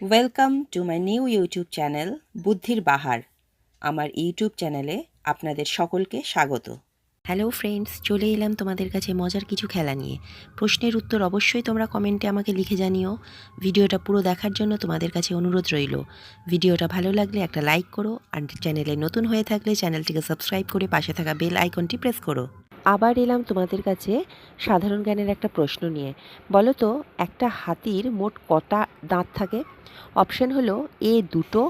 Welcome to my new YouTube channel বুদ্ধির বাহার। আমার YouTube চ্যানেলে আপনাদের সকলকে স্বাগত। হ্যালো ফ্রেন্ডস, চলে এলাম তোমাদের কাছে মজার কিছু খেলা নিয়ে। প্রশ্নের উত্তর অবশ্যই তোমরা কমেন্টে আমাকে লিখে জানিও। ভিডিওটা পুরো দেখার জন্য তোমাদের কাছে অনুরোধ রইল। ভিডিওটা ভালো লাগলে একটা লাইক করো, আর চ্যানেলে নতুন হয়ে থাকলে চ্যানেলটিকে সাবস্ক্রাইব করে পাশে থাকা বেল আইকনটি প্রেস করো। আবার এলাম তোমাদের কাছে সাধারণ জ্ঞানের একটা প্রশ্ন নিয়ে। বলো তো, একটা হাতির মোট কটা দাঁত থাকে? অপশন হলো এ 2টো,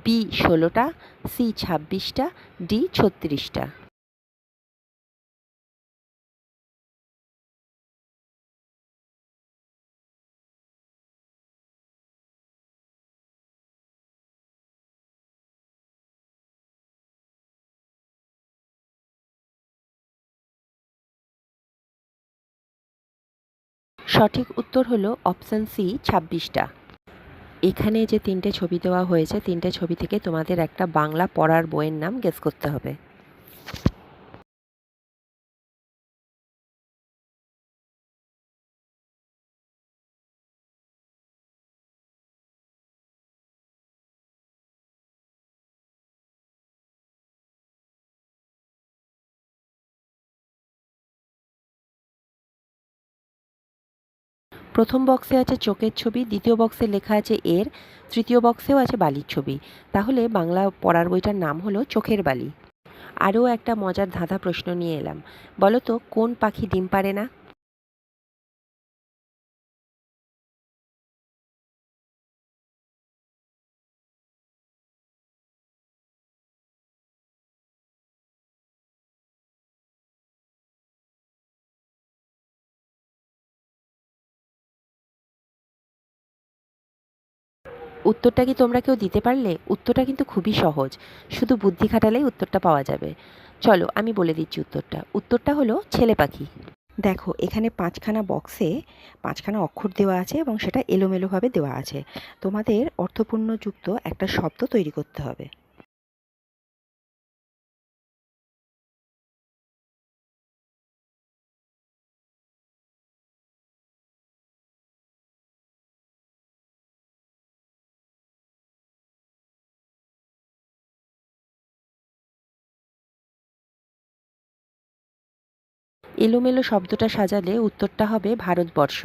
বি 16টা, সি 26টা, ডি 36টা। সঠিক উত্তর হলো অপশন সি 26টা। এখানে যে তিনটে ছবি দেওয়া হয়েছে, তিনটে ছবি থেকে তোমাদের একটা বাংলা পড়ার বইয়ের নাম গেস করতে হবে। প্রথম বক্সে আছে চোখের ছবি, দ্বিতীয় বক্সে লেখা আছে এর, তৃতীয় বক্সেও আছে বালির ছবি। তাহলে বাংলা পড়ার বইটার নাম হলো চোখের বালি। আরও একটা মজার ধাঁধা প্রশ্ন নিয়ে এলাম। বলো তো, কোন পাখি ডিম পাড়ে না? উত্তরটা কি তোমরা কেউ দিতে পারলে? উত্তরটা কিন্তু খুবই সহজ, শুধু বুদ্ধি খাটালেই উত্তরটা পাওয়া যাবে। চলো আমি বলে দিচ্ছি উত্তরটা। উত্তরটা হলো ছেলে পাখি। দেখো, এখানে পাঁচখানা বক্সে পাঁচখানা অক্ষর দেওয়া আছে এবং সেটা এলোমেলোভাবে দেওয়া আছে। তোমাদের অর্থপূর্ণযুক্ত একটা শব্দ তৈরি করতে হবে। এলোমেলো শব্দটা সাজালে উত্তরটা হবে ভারতবর্ষ।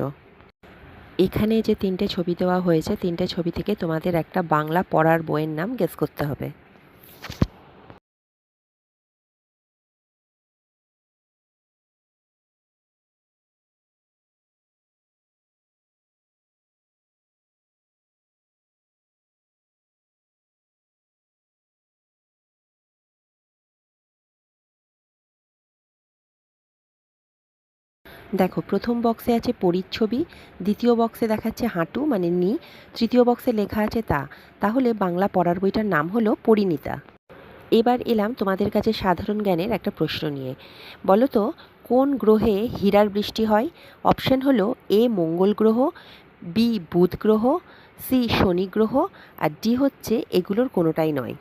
এখানে যে তিনটে ছবি দেওয়া হয়েছে, তিনটে ছবি থেকে তোমাদের একটা বাংলা পড়ার বইয়ের নাম গেস করতে হবে। দেখো, প্রথম বক্সে আছে পরিচ্ছবি, দ্বিতীয় বক্সে দেখাচ্ছে হাঁটু মানে নি, তৃতীয় বক্সে লেখা আছে তা। তাহলে বাংলা পড়ার বইটার নাম হলো পরিণীতা। এবার এলাম তোমাদের কাছে সাধারণ জ্ঞানের একটা প্রশ্ন নিয়ে। বলো তো, কোন গ্রহে হীরার বৃষ্টি হয়? অপশন হলো এ মঙ্গল গ্রহ, বি বুধ গ্রহ, সি শনি গ্রহ, আর ডি হচ্ছে এগুলোর কোনোটাই নয়।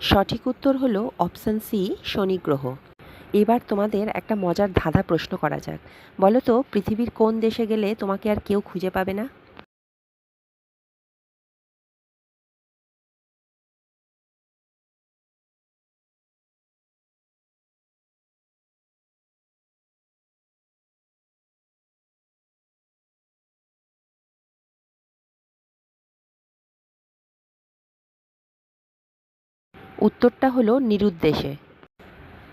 সঠিক উত্তর হলো অপশন সি শনি গ্রহ। এবার তোমাদের একটা মজার ধাঁধা প্রশ্ন করা যাক। বলো তো, পৃথিবীর কোন দেশে গেলে তোমাকে আর কেউ খুঁজে পাবে না? উত্তরটা হলো নিরুদ্দেশে।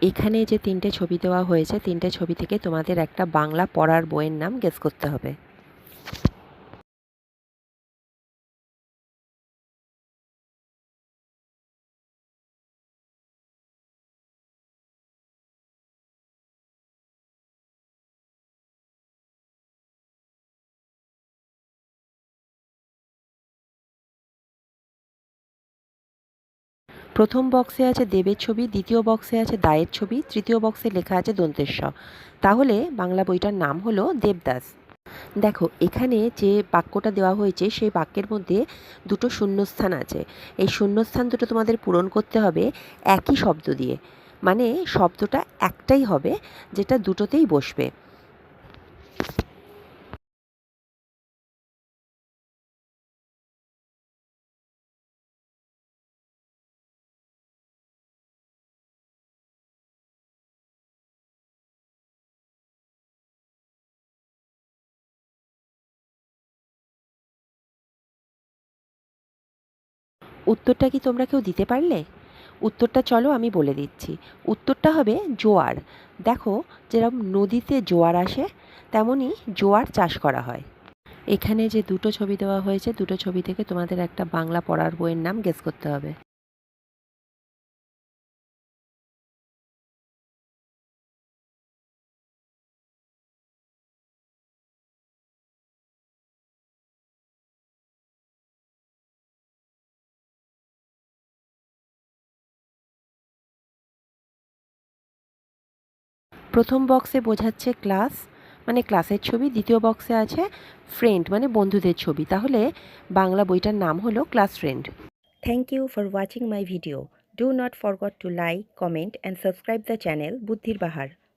এখানে যে তিনটে ছবি দেওয়া হয়েছে, তিনটে ছবি থেকে তোমাদের একটা বাংলা পড়ার বইয়ের নাম গেস করতে হবে। প্রথম বক্সে আছে দেবের ছবি, দ্বিতীয় বক্সে আছে দায়ের ছবি, তৃতীয় বক্সে লেখা আছে দন্তের স। তাহলে বাংলা বইটার নাম হলো দেবদাস। দেখো এখানে যে বাক্যটা দেওয়া হয়েছে সেই বাক্যের মধ্যে দুটো শূন্যস্থান আছে। এই শূন্যস্থান দুটো তোমাদের পূরণ করতে হবে একই শব্দ দিয়ে, মানে শব্দটা একটাই হবে যেটা দুটোতেই বসবে। উত্তরটা কি তোমরা কেউ দিতে পারলে? উত্তরটা চলো আমি বলে দিচ্ছি। উত্তরটা হবে জোয়ার। দেখো যেরকম নদীতে জোয়ার আসে তেমনই জোয়ার চাষ করা হয়। এখানে যে দুটো ছবি দেওয়া হয়েছে, দুটো ছবি থেকে তোমাদের একটা বাংলা পড়ার বইয়ের নাম গেস করতে হবে। প্রথম বক্সে বোঝাচ্ছে ক্লাস, মানে ক্লাসের ছবি। দ্বিতীয় বক্সে আছে ফ্রেন্ড, মানে বন্ধুদের ছবি। তাহলে বাংলা বইটার নাম হলো class friend. Thank you for watching my video. Do not forget to like, comment and subscribe the channel বুদ্ধির বাহার।